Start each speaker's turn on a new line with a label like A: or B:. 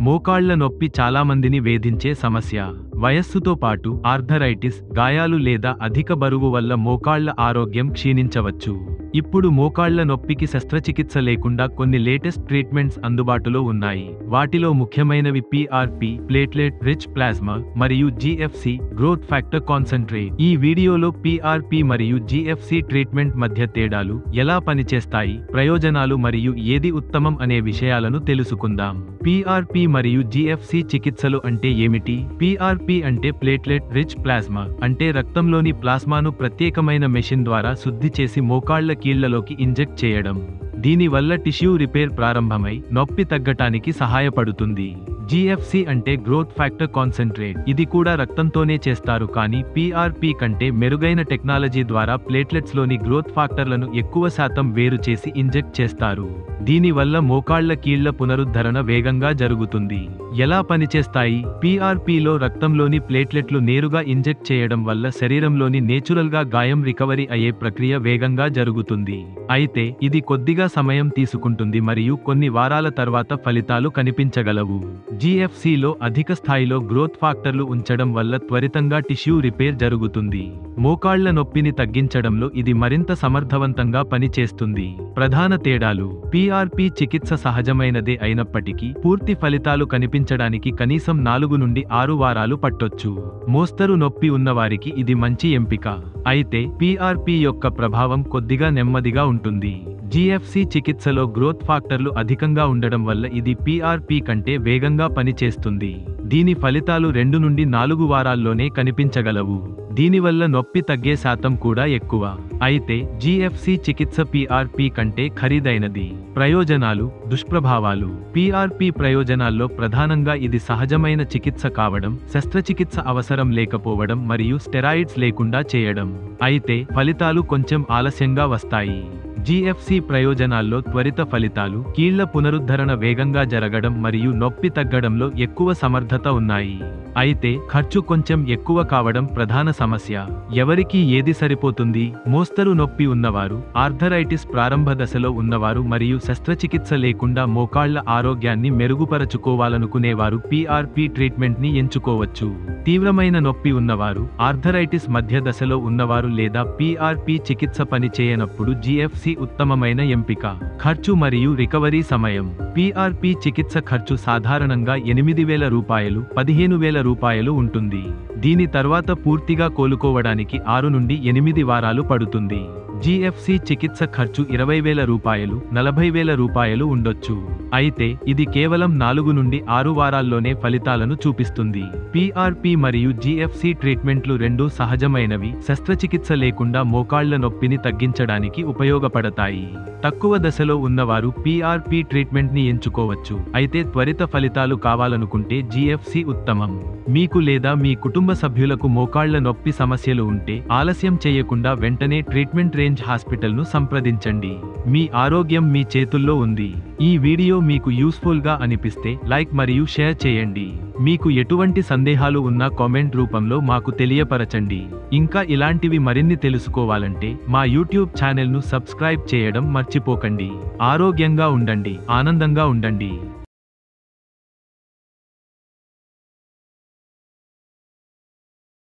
A: మోకాళ్ల నొప్పి చాలామందిని వేధించే సమస్య. వయస్సుతో పాటు ఆర్థరైటిస్, గాయాలు లేదా అధిక బరువు వల్ల మోకాళ్ల ఆరోగ్యం క్షీణించవచ్చు. ఇప్పుడు మోకాళ్ల నొప్పికి శస్త్రచికిత్స లేకుండా కొన్ని లేటెస్ట్ ట్రీట్మెంట్స్ అందుబాటులో ఉన్నాయి. వాటిలో ముఖ్యమైనవి PRP, ప్లేట్లెట్ రిచ్ ప్లాస్మా, మరియు GFC, గ్రోత్ ఫ్యాక్టర్ కాన్సంట్రేట్. ఈ వీడియోలో PRP మరియు GFC ట్రీట్మెంట్ మధ్య తేడాలు, ఎలా పనిచేస్తాయి, ప్రయోజనాలు మరియు ఏది ఉత్తమం అనే విషయాలను తెలుసుకుందాం. PRP మరియు GFC చికిత్సలు అంటే ఏమిటి? PRP అంటే ప్లేట్లెట్ రిచ్ ప్లాస్మా, అంటే రక్తంలోని ప్లాస్మాను ప్రత్యేకమైన మెషిన్ ద్వారా శుద్ధి చేసి మోకాళ్ల కీళ్లలోకి ఇంజెక్ట్ చేయడం. దీనివల్ల టిష్యూ రిపేర్ ప్రారంభమై నొప్పి తగ్గటానికి సహాయపడుతుంది. GFC అంటే గ్రోత్ ఫ్యాక్టర్ కాన్సంట్రేట్. ఇది కూడా రక్తంతోనే చేస్తారు, కానీ PRP కంటే మెరుగైన టెక్నాలజీ ద్వారా ప్లేట్లెట్స్లోని గ్రోత్ ఫ్యాక్టర్లను ఎక్కువ శాతం వేరు చేసి ఇంజెక్ట్ చేస్తారు. దీనివల్ల మోకాళ్ల కీళ్ల పునరుద్ధరణ వేగంగా జరుగుతుంది. ఎలా పనిచేస్తాయి? PRPలో రక్తంలోని ప్లేట్లెట్లు నేరుగా ఇంజెక్ట్ చేయడం వల్ల శరీరంలోని నేచురల్గా గాయం రికవరీ అయ్యే ప్రక్రియ వేగంగా జరుగుతుంది. అయితే ఇది కొద్దిగా సమయం తీసుకుంటుంది మరియు కొన్ని వారాల తర్వాత ఫలితాలు కనిపించగలవు. GFCలో అధిక స్థాయిలో గ్రోత్ ఫ్యాక్టర్లు ఉంచడం వల్ల త్వరితంగా టిష్యూ రిపేర్ జరుగుతుంది. మోకాళ్ల నొప్పిని తగ్గించడంలో ఇది మరింత సమర్థవంతంగా పనిచేస్తుంది. ప్రధాన తేడాలు: PRP చికిత్స సహజమైనదే అయినప్పటికీ పూర్తి ఫలితాలు కనిపించడానికి కనీసం 4 నుండి 6 వారాలు పట్టొచ్చు. మోస్తరు నొప్పి ఉన్నవారికి ఇది మంచి ఎంపిక. అయితే PRP యొక్క ప్రభావం కొద్దిగా నెమ్మదిగా ఉంటుంది. GFC చికిత్సలో గ్రోత్ ఫ్యాక్టర్లు అధికంగా ఉండడం వల్ల ఇది PRP కంటే వేగంగా పనిచేస్తుంది. దీని ఫలితాలు 2 నుండి 4 వారాల్లోనే కనిపించగలవు. దీనివల్ల నొప్పి తగ్గే శాతం కూడా ఎక్కువ. అయితే GFC చికిత్స PRP కంటే ఖరీదైనది. ప్రయోజనాలు, దుష్ప్రభావాలు. PRP ప్రయోజనాల్లో ప్రధానంగా ఇది సహజమైన చికిత్స కావడం, శస్త్రచికిత్స అవసరం లేకపోవడం మరియు స్టెరాయిడ్స్ లేకుండా చేయడం. అయితే ఫలితాలు కొంచెం ఆలస్యంగా వస్తాయి. GFC ప్రయోజనాల్లో త్వరిత ఫలితాలు, కీళ్ల పునరుద్ధరణ వేగంగా జరగడం మరియు నొప్పి తగ్గడంలో ఎక్కువ సమర్థత ఉన్నాయి. అయితే ఖర్చు కొంచెం ఎక్కువ కావడం ప్రధాన సమస్య. ఎవరికి ఏది సరిపోతుంది? మోస్తరు నొప్పి ఉన్నవారు, ఆర్థరైటిస్ ప్రారంభ దశలో ఉన్నవారు మరియు శస్త్రచికిత్స లేకుండా మోకాళ్ల ఆరోగ్యాన్ని మెరుగుపరచుకోవాలనుకునేవారు PRP ట్రీట్మెంట్ని ఎంచుకోవచ్చు. తీవ్రమైన నొప్పి ఉన్నవారు, ఆర్థరైటిస్ మధ్య దశలో ఉన్నవారు లేదా PRP చికిత్స పని చేయనప్పుడు GFC ఉత్తమమైన ఎంపిక. ఖర్చు మరియు రికవరీ సమయం. PRP చికిత్స ఖర్చు సాధారణంగా 8,000 రూపాయలు, 15,000 రూపాయలు ఉంటుంది. దీని తర్వాత పూర్తిగా కోలుకోవడానికి 6 నుండి 8 వారాలు పడుతుంది. GFC చికిత్స ఖర్చు 20,000 రూపాయలు, 40,000 రూపాయలు ఉండొచ్చు. అయితే ఇది కేవలం 4 నుండి 6 వారాల్లోనే ఫలితాలను చూపిస్తుంది. PRP మరియు GFC ట్రీట్మెంట్లు రెండూ సహజమైనవి, శస్త్రచికిత్స లేకుండా మోకాళ్ల నొప్పిని తగ్గించడానికి ఉపయోగపడతాయి. తక్కువ దశలో ఉన్నవారు PRP ట్రీట్మెంట్ని ఎంచుకోవచ్చు. అయితే త్వరిత ఫలితాలు కావాలనుకుంటే GFC ఉత్తమం. మీకు లేదా మీ కుటుంబ సభ్యులకు మోకాళ్ల నొప్పి సమస్యలు ఉంటే ఆలస్యం చేయకుండా వెంటనే ట్రీట్మెంట్ రేంజ్ హాస్పిటల్ను సంప్రదించండి. మీ ఆరోగ్యం మీ చేతుల్లో ఉంది. ఈ వీడియో మీకు యూస్ఫుల్ గా అనిపిస్తే లైక్ మరియు షేర్ చేయండి. మీకు ఎటువంటి సందేహాలు ఉన్నా కామెంట్ రూపంలో మాకు తెలియపరచండి. ఇంకా ఇలాంటివి మరిన్ని తెలుసుకోవాలంటే మా యూట్యూబ్ ఛానల్ను సబ్స్క్రైబ్ చేయడం మర్చిపోకండి. ఆరోగ్యంగా ఉండండి, ఆనందంగా ఉండండి.